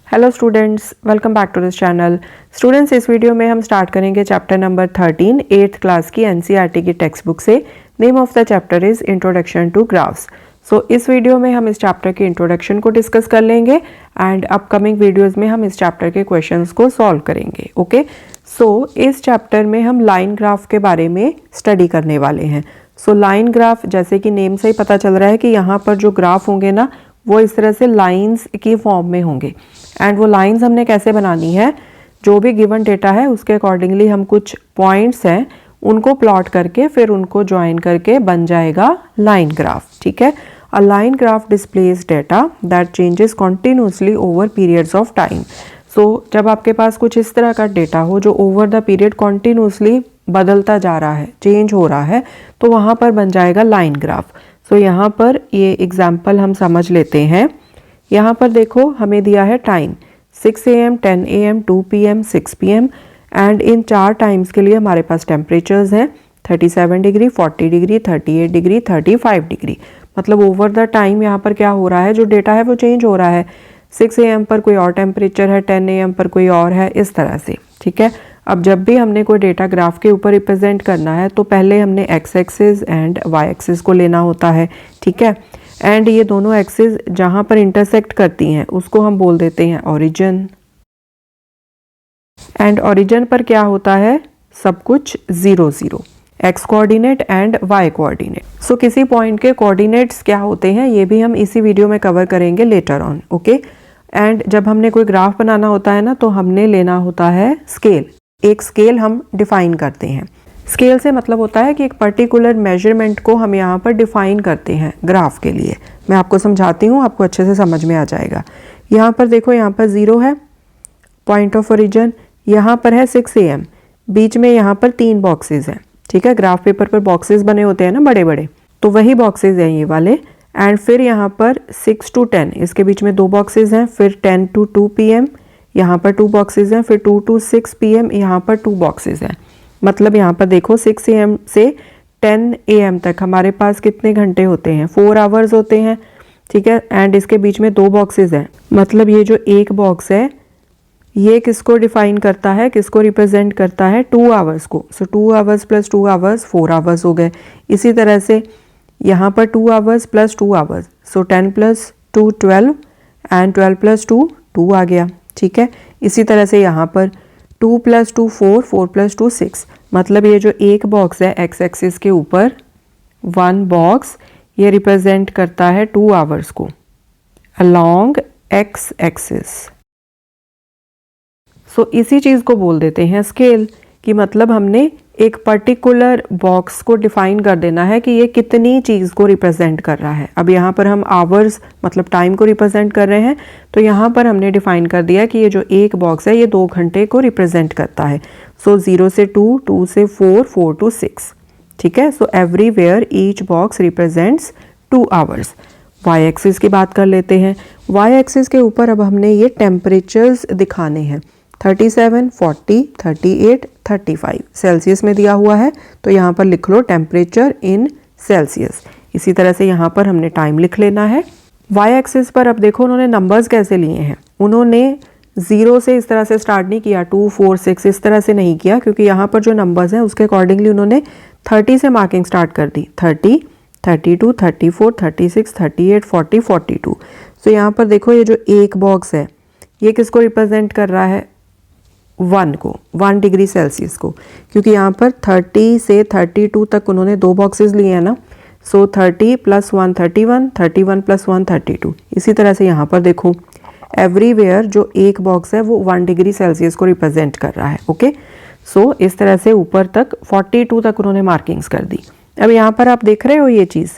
Hello students, welcome back to this channel. Students, इस video में हम स्टार्ट करेंगे चैप्टर नंबर 13 8th क्लास की एनसीईआरटी की टेक्स्ट बुक से। Name of the chapter is introduction to graphs. So इस video में हम इस चैप्टर के इंट्रोडक्शन को डिस्कस कर लेंगे एंड अपकमिंग वीडियोस में हम इस चैप्टर के क्वेश्चंस को सॉल्व करेंगे। ओके, सो इस चैप्टर में हम लाइन ग्राफ के बारे में स्टडी करने वाले हैं। सो लाइन ग्राफ, जैसे कि नेम से ही पता चल रहा है कि यहाँ पर जो ग्राफ होंगे ना, वो इस तरह से लाइंस की फॉर्म में होंगे। एंड वो लाइंस हमने कैसे बनानी है, जो भी गिवन डेटा है उसके अकॉर्डिंगली हम कुछ पॉइंट्स हैं उनको प्लॉट करके फिर उनको ज्वाइन करके बन जाएगा लाइन ग्राफ। ठीक है, a line graph displays data that changes continuously over periods of time. So जब आपके पास कुछ इस तरह का डेटा हो जो ओवर द पीरियड कॉन्टिन्यूसली बदलता जा रहा है, चेंज हो रहा है, तो वहाँ पर बन जाएगा लाइन ग्राफ। सो यहाँ पर ये एग्जाम्पल हम समझ लेते हैं। यहाँ पर देखो हमें दिया है time 6 AM, 10 AM, 2 PM, 6 PM and in 4 times के लिए हमारे पास टेम्परेचर्स हैं 37 डिग्री, 40 डिग्री, 38 डिग्री, 35 डिग्री। मतलब ओवर द टाइम यहाँ पर क्या हो रहा है, जो डेटा है वो चेंज हो रहा है। 6 AM पर कोई और टेम्परेचर है, 10 AM पर कोई और है, इस तरह से। ठीक है, अब जब भी हमने कोई डेटा ग्राफ के ऊपर रिप्रेजेंट करना है तो पहले हमने X axis and Y axis को लेना होता है। ठीक है, एंड ये दोनों एक्सिस जहां पर इंटरसेक्ट करती हैं उसको हम बोल देते हैं ओरिजिन। एंड ओरिजिन पर क्या होता है, सब कुछ 0 0, X coordinate and Y coordinate. So किसी पॉइंट के कोऑर्डिनेट्स क्या होते हैं ये भी हम इसी वीडियो में कवर करेंगे लेटर ऑन। ओके, एंड जब हमने कोई ग्राफ बनाना होता है ना, तो हमने लेना होता है स्केल। एक स्केल हम डिफाइन करते हैं। स्केल से मतलब होता है कि एक पर्टिकुलर मेजरमेंट को हम यहाँ पर डिफाइन करते हैं ग्राफ के लिए। मैं आपको समझाती हूँ, आपको अच्छे से समझ में आ जाएगा। यहाँ पर देखो, यहाँ पर 0 है पॉइंट ऑफ ओरिजिन, यहाँ पर है 6 AM, बीच में यहाँ पर 3 बॉक्सेस हैं। ठीक है, ग्राफ पेपर पर बॉक्सेस बने होते हैं ना बड़े बड़े, तो वही बॉक्सेस हैं ये वाले। एंड फिर यहाँ पर 6 to 10, इसके बीच में 2 बॉक्सेस हैं। फिर 10 to 2 PM, यहाँ पर 2 बॉक्सेस हैं। फिर 2 to 6 PM, यहाँ पर 2 बॉक्सेस हैं। मतलब यहाँ पर देखो 6 AM से 10 AM तक हमारे पास कितने घंटे होते हैं, 4 आवर्स होते हैं। ठीक है, एंड इसके बीच में 2 बॉक्सेस हैं। मतलब ये जो एक बॉक्स है ये किसको डिफाइन करता है, किसको रिप्रेजेंट करता है, 2 आवर्स को। सो 2 आवर्स प्लस 2 आवर्स 4 आवर्स हो गए। इसी तरह से यहाँ पर 2 hours plus 2 hours, so 10 + 2 12 and 12 + 2 2 आ गया। ठीक है, इसी तरह से यहाँ पर 2 + 2 4, 4 + 2 6। मतलब ये जो एक बॉक्स है एक्स एक्सिस के ऊपर, 1 बॉक्स, ये रिप्रेजेंट करता है 2 आवर्स को अलोंग एक्स एक्सिस। सो इसी चीज़ को बोल देते हैं स्केल, कि मतलब हमने एक पर्टिकुलर बॉक्स को डिफाइन कर देना है कि ये कितनी चीज़ को रिप्रेजेंट कर रहा है। अब यहाँ पर हम आवर्स मतलब टाइम को रिप्रेजेंट कर रहे हैं, तो यहाँ पर हमने डिफाइन कर दिया कि ये जो एक बॉक्स है ये 2 घंटे को रिप्रेजेंट करता है। सो 0 से 2, 2 से 4, 4 to 6। ठीक है, so everywhere each box represents 2 hours. Y axis की बात कर लेते हैं। वाई एक्सिस के ऊपर अब हमने ये टेम्परेचर्स दिखाने हैं। 37, 40, 38, 35 सेल्सियस में दिया हुआ है, तो यहाँ पर लिख लो टेम्परेचर इन सेल्सियस। इसी तरह से यहाँ पर हमने टाइम लिख लेना है। वाई एक्सिस पर अब देखो उन्होंने नंबर्स कैसे लिए हैं। उन्होंने 0 से इस तरह से स्टार्ट नहीं किया, 2, 4, 6 इस तरह से नहीं किया, क्योंकि यहाँ पर जो नंबर्स हैं उसके अकॉर्डिंगली उन्होंने 30 से मार्किंग स्टार्ट कर दी। 30, 32, 34, 36, 38, 40, 42। तो यहाँ पर देखो ये जो एक बॉक्स है ये किसको रिप्रेजेंट कर रहा है, 1 को, 1 डिग्री सेल्सियस को, क्योंकि यहाँ पर 30 से 32 तक उन्होंने 2 बॉक्सेस लिए हैं ना। सो 30 + 1 31, 31 + 1 32। इसी तरह से यहाँ पर देखो एवरीवेयर जो एक बॉक्स है वो 1 डिग्री सेल्सियस को रिप्रेजेंट कर रहा है। ओके, सो इस तरह से ऊपर तक 42 तक उन्होंने मार्किंग्स कर दी। अब यहाँ पर आप देख रहे हो ये चीज़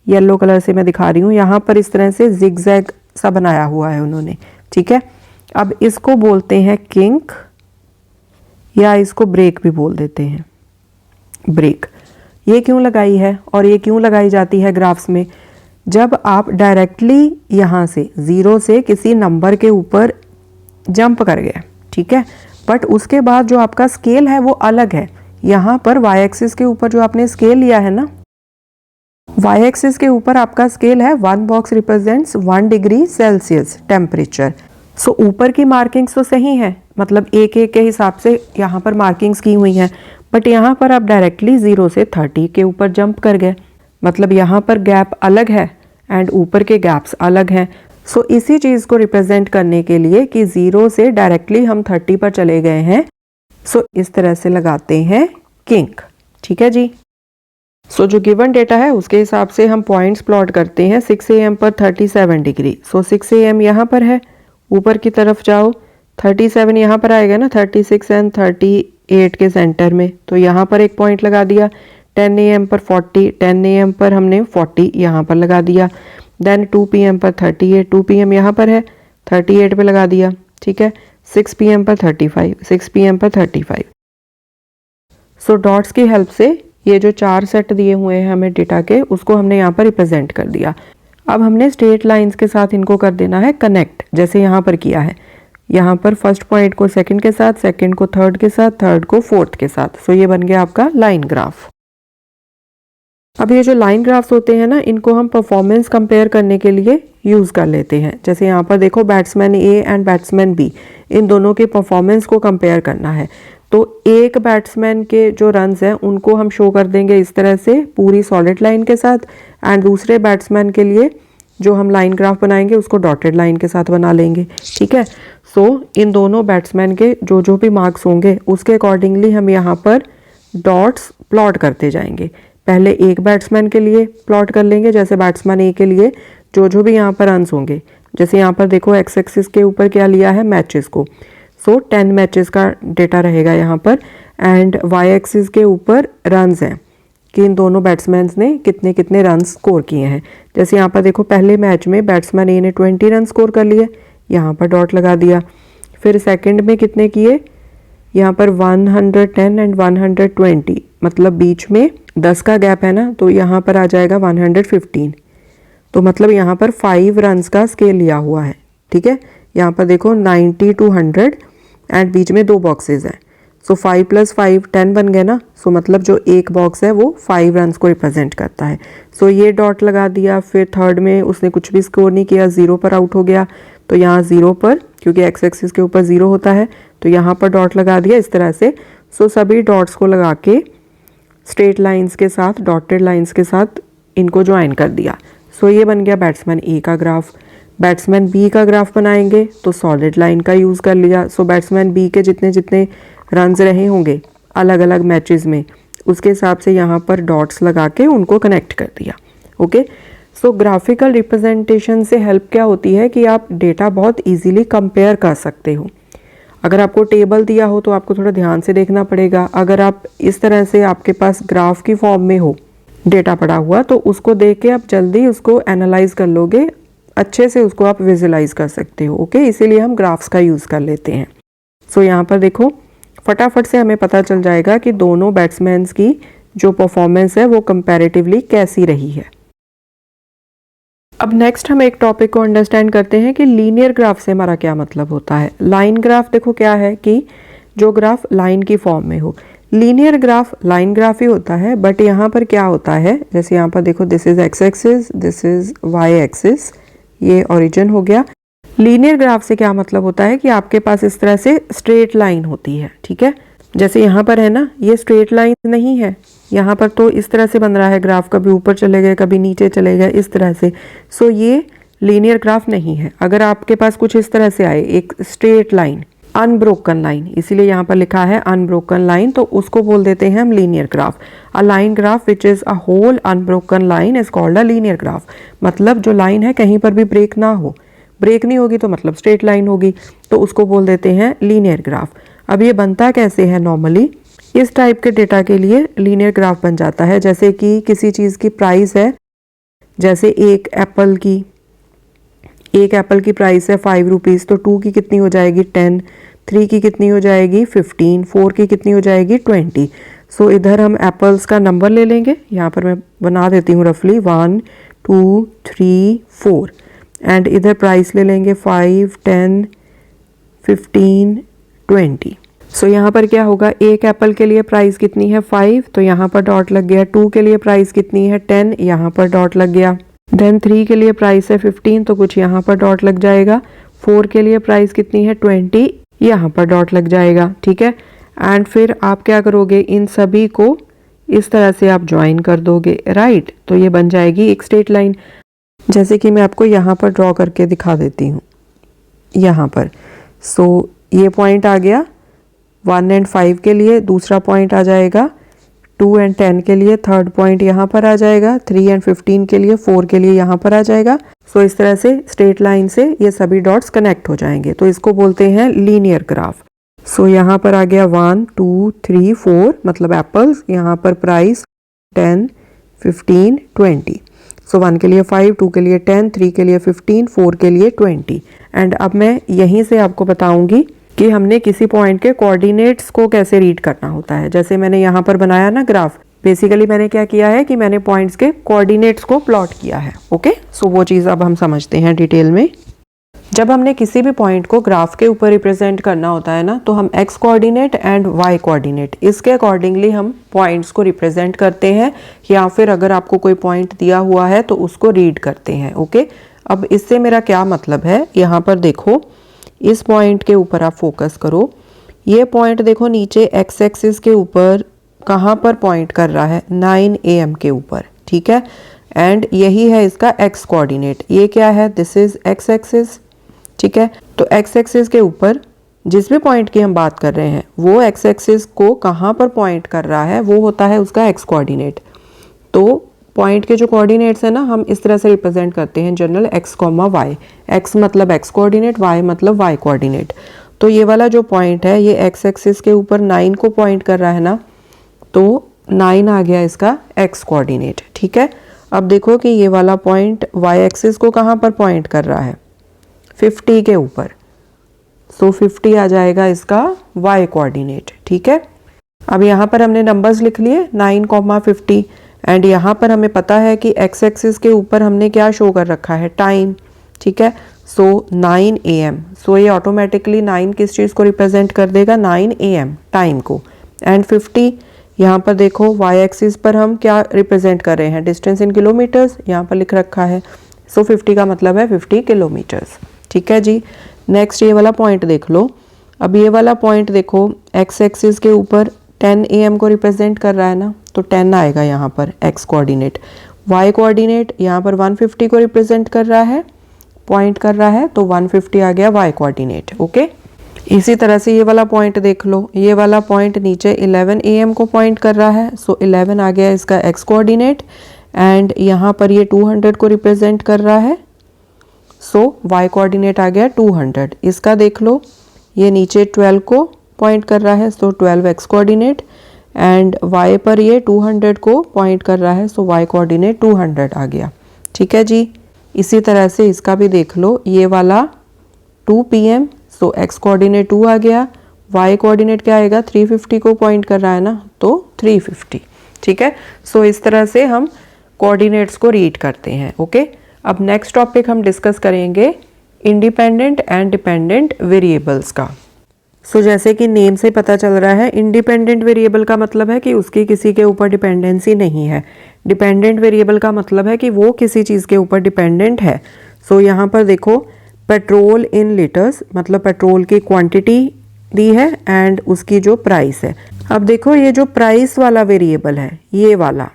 येलो कलर से मैं दिखा रही हूँ, यहाँ पर इस तरह से जिगजैग सा बनाया हुआ है उन्होंने। ठीक है, अब इसको बोलते हैं किंक, या इसको ब्रेक भी बोल देते हैं। ब्रेक ये क्यों लगाई है और ये क्यों लगाई जाती है ग्राफ्स में, जब आप डायरेक्टली यहाँ से 0 से किसी नंबर के ऊपर जंप कर गए। ठीक है, बट उसके बाद जो आपका स्केल है वो अलग है। यहाँ पर वाई एक्सिस के ऊपर जो आपने स्केल लिया है ना, वाई एक्सिस के ऊपर आपका स्केल है 1 box represents 1 degree Celsius temperature. So ऊपर की मार्किंग्स तो सही है, मतलब एक एक के हिसाब से यहाँ पर मार्किंग्स की हुई हैं, बट यहाँ पर आप डायरेक्टली 0 से 30 के ऊपर जंप कर गए, मतलब यहाँ पर गैप अलग है एंड ऊपर के गैप्स अलग हैं। सो इसी चीज़ को रिप्रेजेंट करने के लिए कि 0 से डायरेक्टली हम 30 पर चले गए हैं, सो इस तरह से लगाते हैं किंक। ठीक है जी। सो जो गिवन डेटा है उसके हिसाब से हम पॉइंट्स प्लॉट करते हैं। 6 AM पर 37 डिग्री, सो 6 AM यहाँ पर है, ऊपर की तरफ जाओ 37 यहाँ पर आएगा ना, 36 एंड 38 के सेंटर में, तो यहाँ पर एक पॉइंट लगा दिया। 10 AM पर 40, 10 AM पर हमने 40 यहाँ पर लगा दिया। देन 2 PM पर 38, 2 PM यहाँ पर है, 38 पे लगा दिया। ठीक है। 6 PM पर 35, 6 PM पर 35। सो डॉट्स की हेल्प से ये जो 4 सेट दिए हुए हैं हमें डेटा के, उसको हमने यहाँ पर रिप्रेजेंट कर दिया। अब हमने स्ट्रेट लाइंस के साथ इनको कर देना है कनेक्ट, जैसे यहाँ पर किया है। यहाँ पर फर्स्ट पॉइंट को सेकंड के साथ, सेकंड को थर्ड के साथ, थर्ड को फोर्थ के साथ। सो ये बन गया आपका लाइन ग्राफ। अब ये जो लाइन ग्राफ्स होते हैं ना, इनको हम परफॉर्मेंस कंपेयर करने के लिए यूज़ कर लेते हैं। जैसे यहाँ पर देखो, batsman A and batsman B, इन दोनों के परफॉर्मेंस को कंपेयर करना है। तो एक बैट्समैन के जो रन्स हैं उनको हम शो कर देंगे इस तरह से पूरी सॉलिड लाइन के साथ, एंड दूसरे बैट्समैन के लिए जो हम लाइन ग्राफ बनाएंगे उसको डॉटेड लाइन के साथ बना लेंगे। ठीक है। सो इन दोनों बैट्समैन के जो जो भी मार्क्स होंगे उसके अकॉर्डिंगली हम यहाँ पर डॉट्स प्लॉट करते जाएंगे। पहले एक बैट्समैन के लिए प्लॉट कर लेंगे, जैसे बैट्समैन ए के लिए जो जो भी यहाँ पर रन्स होंगे। जैसे यहाँ पर देखो, एक्स एक्सिस के ऊपर क्या लिया है, मैचेस को। सो 10 मैचेस का डेटा रहेगा यहाँ पर, एंड वाई एक्सिस के ऊपर रन्स हैं कि इन दोनों बैट्समैन ने कितने कितने रन स्कोर किए हैं। जैसे यहाँ पर देखो, पहले मैच में बैट्समैन ए ने 20 रन स्कोर कर लिए, यहाँ पर डॉट लगा दिया। फिर सेकंड में कितने किए, यहाँ पर 110 एंड 120, मतलब बीच में 10 का गैप है ना, तो यहाँ पर आ जाएगा 115। तो मतलब यहाँ पर 5 रन्स का स्केल लिया हुआ है। ठीक है। यहाँ पर देखो 90 to 100 एंड बीच में 2 बॉक्सेस हैं। सो 5 + 5 10 बन गए ना। सो मतलब जो एक बॉक्स है वो 5 रन्स को रिप्रेजेंट करता है। सो ये डॉट लगा दिया। फिर थर्ड में उसने कुछ भी स्कोर नहीं किया, 0 पर आउट हो गया, तो यहाँ 0 पर, क्योंकि एक्स एक्सिस के ऊपर 0 होता है, तो यहाँ पर डॉट लगा दिया इस तरह से। सो सभी डॉट्स को लगा के स्ट्रेट लाइंस के साथ, डॉटेड लाइंस के साथ इनको ज्वाइन कर दिया। सो ये बन गया बैट्समैन ए का ग्राफ। बैट्समैन बी का ग्राफ बनाएंगे तो सॉलिड लाइन का यूज़ कर लिया। सो बैट्समैन बी के जितने जितने रन्स रहे होंगे अलग अलग मैचेस में, उसके हिसाब से यहाँ पर डॉट्स लगा के उनको कनेक्ट कर दिया। ओके। सो ग्राफिकल रिप्रेजेंटेशन से हेल्प क्या होती है कि आप डेटा बहुत इजीली कंपेयर कर सकते हो। अगर आपको टेबल दिया हो तो आपको थोड़ा ध्यान से देखना पड़ेगा। अगर आप इस तरह से आपके पास ग्राफ की फॉर्म में हो डेटा पड़ा हुआ, तो उसको देख के आप जल्दी उसको एनालाइज कर लोगे, अच्छे से उसको आप विजुलाइज कर सकते हो। ओके। इसीलिए हम ग्राफ्स का यूज़ कर लेते हैं। सो यहाँ पर देखो, फटाफट से हमें पता चल जाएगा कि दोनों बैट्समैन्स की जो परफॉर्मेंस है वो कंपैरेटिवली कैसी रही है। अब नेक्स्ट हम एक टॉपिक को अंडरस्टैंड करते हैं कि लीनियर ग्राफ से हमारा क्या मतलब होता है। लाइन ग्राफ देखो क्या है कि जो ग्राफ लाइन की फॉर्म में हो। लीनियर ग्राफ लाइन ग्राफ ही होता है, बट यहाँ पर क्या होता है, जैसे यहाँ पर देखो, this is X axis, this is Y axis, ये ओरिजिन हो गया। लीनियर ग्राफ से क्या मतलब होता है कि आपके पास इस तरह से स्ट्रेट लाइन होती है। ठीक है। जैसे यहाँ पर है ना, ये स्ट्रेट लाइन नहीं है, यहाँ पर तो इस तरह से बन रहा है ग्राफ, कभी ऊपर चले गए कभी नीचे चले गए इस तरह से। सो ये लीनियर ग्राफ नहीं है। अगर आपके पास कुछ इस तरह से आए, एक स्ट्रेट लाइन, अनब्रोकन लाइन, इसीलिए यहाँ पर लिखा है अनब्रोकन लाइन, तो उसको बोल देते हैं हम linear graph. A line graph which is a whole unbroken line is called a linear graph. मतलब जो लाइन है कहीं पर भी ब्रेक ना हो, ब्रेक नहीं होगी तो मतलब स्ट्रेट लाइन होगी, तो उसको बोल देते हैं लीनियर ग्राफ। अब ये बनता कैसे है, नॉर्मली इस टाइप के डेटा के लिए लीनियर ग्राफ बन जाता है। जैसे कि किसी चीज़ की प्राइस है, जैसे एक एप्पल की प्राइस है 5 रुपीज़, तो 2 की कितनी हो जाएगी 10, 3 की कितनी हो जाएगी 15, 4 की कितनी हो जाएगी 20। सो इधर हम एप्पल्स का नंबर ले लेंगे, यहाँ पर मैं बना देती हूँ रफली 1 2 3 4, एंड इधर प्राइस ले लेंगे 5 10 15 20। सो यहाँ पर क्या होगा, एक एप्पल के लिए प्राइस कितनी है 5, तो यहाँ पर डॉट लग गया। 2 के लिए प्राइस कितनी है 10, यहाँ पर डॉट लग गया। देन 3 के लिए प्राइस है 15, तो कुछ यहाँ पर डॉट लग जाएगा। 4 के लिए प्राइस कितनी है 20, यहाँ पर डॉट लग जाएगा, ठीक है। एंड फिर आप क्या करोगे, इन सभी को इस तरह से आप ज्वाइन कर दोगे, राइट। तो ये बन जाएगी एक स्ट्रेट लाइन, जैसे कि मैं आपको यहाँ पर ड्रॉ करके दिखा देती हूँ यहाँ पर। सो ये पॉइंट आ गया 1 एंड 5 के लिए, दूसरा पॉइंट आ जाएगा 2 एंड 10 के लिए, थर्ड पॉइंट यहाँ पर आ जाएगा 3 एंड 15 के लिए, 4 के लिए यहाँ पर आ जाएगा। सो इस तरह से स्ट्रेट लाइन से ये सभी डॉट्स कनेक्ट हो जाएंगे, तो इसको बोलते हैं लीनियर ग्राफ। सो यहाँ पर आ गया 1 2 3 4 मतलब एप्पल्स, यहाँ पर प्राइस 10 15 20। सो 1 के लिए 5, 2 के लिए 10, 3 के लिए 15, 4 के लिए 20। एंड अब मैं यहीं से आपको बताऊंगी कि हमने किसी पॉइंट के कोऑर्डिनेट्स को कैसे रीड करना होता है। जैसे मैंने यहाँ पर बनाया ना ग्राफ, बेसिकली मैंने क्या किया है कि मैंने पॉइंट्स के कोऑर्डिनेट्स को प्लॉट किया है, ओके। सो वो चीज़ अब हम समझते हैं डिटेल में। जब हमने किसी भी पॉइंट को ग्राफ के ऊपर रिप्रेजेंट करना होता है ना, तो हम X coordinate and Y coordinate इसके अकॉर्डिंगली हम पॉइंट्स को रिप्रेजेंट करते हैं, या फिर अगर आपको कोई पॉइंट दिया हुआ है तो उसको रीड करते हैं, ओके। अब इससे मेरा क्या मतलब है, यहाँ पर देखो इस पॉइंट के ऊपर आप फोकस करो। ये पॉइंट देखो नीचे एक्स एक्सिस के ऊपर कहाँ पर पॉइंट कर रहा है, 9 AM के ऊपर, ठीक है। एंड यही है इसका एक्स कोऑर्डिनेट। ये क्या है, दिस इज एक्स एक्सिस, ठीक है। तो एक्स एक्सिस के ऊपर जिस भी पॉइंट की हम बात कर रहे हैं वो एक्स एक्सिस को कहाँ पर पॉइंट कर रहा है वो होता है उसका एक्स कोऑर्डिनेट। तो पॉइंट के जो कोऑर्डिनेट्स है ना, हम इस तरह से रिप्रेजेंट करते हैं general X comma Y. X मतलब एक्स कोऑर्डिनेट, वाई मतलब वाई कोऑर्डिनेट। तो ये वाला जो पॉइंट है ये एक्स एक्सिस के ऊपर 9 को पॉइंट कर रहा है ना, तो 9 आ गया इसका एक्स कोऑर्डिनेट, ठीक है। अब देखो कि ये वाला पॉइंट वाई एक्सिस को कहाँ पर पॉइंट कर रहा है, 50 के ऊपर। सो 50 आ जाएगा इसका वाई कोऑर्डिनेट, ठीक है। अब यहाँ पर हमने नंबर्स लिख लिए 9,50 एंड यहाँ पर हमें पता है कि एक्स एक्सिस के ऊपर हमने क्या शो कर रखा है, टाइम, ठीक है। सो 9 AM, सो ये ऑटोमेटिकली 9 किस चीज़ को रिप्रेजेंट कर देगा, 9 AM टाइम को। एंड 50 यहाँ पर देखो वाई एक्सिस पर हम क्या रिप्रेजेंट कर रहे हैं, डिस्टेंस इन किलोमीटर्स, यहाँ पर लिख रखा है। सो 50 का मतलब है 50 किलोमीटर्स, ठीक है जी। नेक्स्ट ये वाला पॉइंट देख लो। अब ये वाला पॉइंट देखो एक्स एक्सिस के ऊपर 10 AM को रिप्रेजेंट कर रहा है ना, तो 10 आएगा यहाँ पर एक्स कोऑर्डिनेट। वाई कोऑर्डिनेट यहाँ पर 150 को रिप्रेजेंट कर रहा है, पॉइंट कर रहा है, तो 150 आ गया वाई कोऑर्डिनेट, ओके। इसी तरह से ये वाला पॉइंट देख लो, ये वाला पॉइंट नीचे 11 AM को पॉइंट कर रहा है, सो 11 आ गया इसका एक्स कोऑर्डिनेट। एंड यहाँ पर ये 200 को रिप्रेजेंट कर रहा है, सो वाई कोऑर्डिनेट आ गया 200। इसका देख लो, ये नीचे 12 को पॉइंट कर रहा है, सो 12 एक्स कोऑर्डिनेट। एंड वाई पर ये 200 को पॉइंट कर रहा है, सो वाई कोऑर्डिनेट 200 आ गया, ठीक है जी। इसी तरह से इसका भी देख लो, ये वाला 2 PM, सो एक्स कोऑर्डिनेट 2 आ गया, वाई कोऑर्डिनेट क्या आएगा, 350 को पॉइंट कर रहा है ना, तो 350, ठीक है। सो इस तरह से हम कोऑर्डिनेट्स को रीड करते हैं, ओके। अब नेक्स्ट टॉपिक हम डिस्कस करेंगे इंडिपेंडेंट एंड डिपेंडेंट वेरिएबल्स का। सो जैसे कि नेम से पता चल रहा है, इंडिपेंडेंट वेरिएबल का मतलब है कि उसकी किसी के ऊपर डिपेंडेंसी नहीं है। डिपेंडेंट वेरिएबल का मतलब है कि वो किसी चीज़ के ऊपर डिपेंडेंट है। सो यहाँ पर देखो पेट्रोल इन लीटर्स मतलब पेट्रोल की क्वांटिटी दी है एंड उसकी जो प्राइस है। अब देखो ये जो प्राइस वाला वेरिएबल है ये वाला,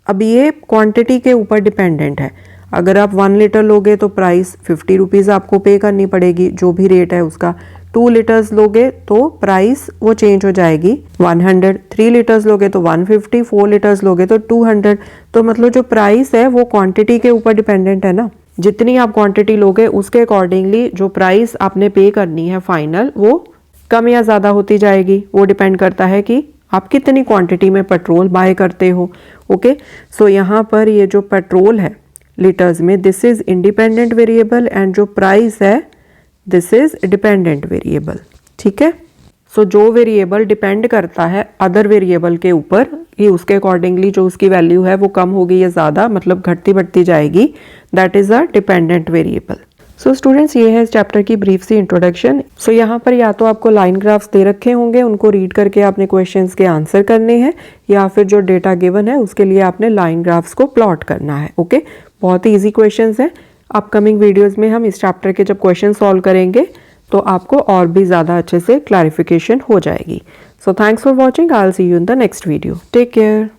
अब ये क्वांटिटी के ऊपर डिपेंडेंट है। अगर आप 1 लीटर लोगे तो प्राइस 50 रुपीज़ आपको पे करनी पड़ेगी, जो भी रेट है उसका। 2 लीटर्स लोगे तो प्राइस वो चेंज हो जाएगी 100, 3 लीटर्स लोगे तो 150, 4 लीटर्स लोगे तो 200। तो मतलब जो प्राइस है वो क्वांटिटी के ऊपर डिपेंडेंट है ना, जितनी आप क्वांटिटी लोगे उसके अकॉर्डिंगली जो प्राइस आपने पे करनी है फाइनल वो कम या ज़्यादा होती जाएगी। वो डिपेंड करता है कि आप कितनी क्वांटिटी में पेट्रोल बाय करते हो, ओके। सो यहाँ पर ये जो पेट्रोल है लीटर्स में, this is independent variable and जो प्राइस है दिस इज डिपेंडेंट वेरिएबल, ठीक है। सो जो वेरिएबल डिपेंड करता है अदर वेरिएबल के ऊपर कि उसके अकॉर्डिंगली जो उसकी वैल्यू है वो कम होगी या ज़्यादा, मतलब घटती बढ़ती जाएगी, that is a dependent variable. So students ये है इस चैप्टर की ब्रीफ सी इंट्रोडक्शन। सो यहाँ पर या तो आपको लाइन ग्राफ्स दे रखे होंगे, उनको रीड करके आपने क्वेश्चंस के आंसर करने हैं, या फिर जो डेटा गिवन है उसके लिए आपने लाइन ग्राफ्स को प्लॉट करना है, ओके। बहुत ही ईजी क्वेश्चंस हैं, अपकमिंग वीडियोस में हम इस चैप्टर के जब क्वेश्चन सॉल्व करेंगे तो आपको और भी ज़्यादा अच्छे से क्लैरिफिकेशन हो जाएगी। So thanks for watching, I will see you in the next video. Take care.